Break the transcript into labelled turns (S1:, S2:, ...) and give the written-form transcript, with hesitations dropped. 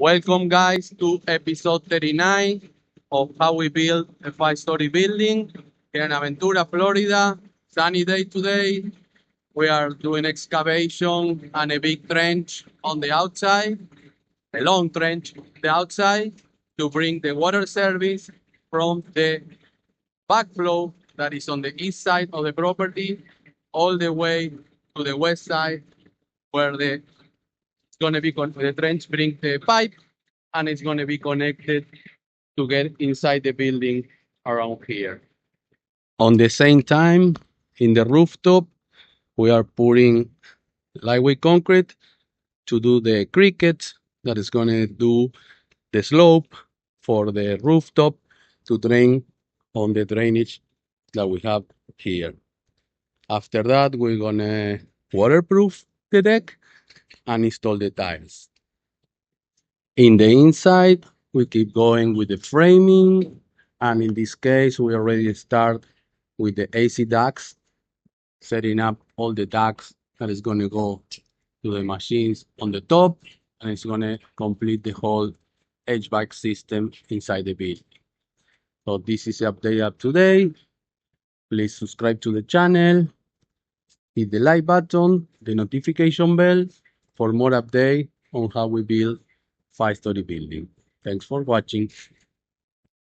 S1: Welcome, guys, to episode 39 of how we build a five-story building here in Ventura, Florida. Sunny day today. We are doing excavation and a big trench on the outside, a long trench on the outside to bring the water service from the backflow that is on the east side of the property all the way to the west side where it's going to be the trench bring the pipe and it's going to be connected to get inside the building around here. On the same time, in the rooftop, we are putting lightweight concrete to do the crickets that is going to do the slope for the rooftop to drain on the drainage that we have here. After that, we're going to waterproof the deck and install the tiles. In the inside, we keep going with the framing, and in this case, we already start with the AC ducts, setting up all the ducts that is going to go to the machines on the top, and it's going to complete the whole HVAC system inside the building. So this is the update up today. Please subscribe to the channel, hit the like button, the notification bell for more update on how we build five-story building. Thanks for watching.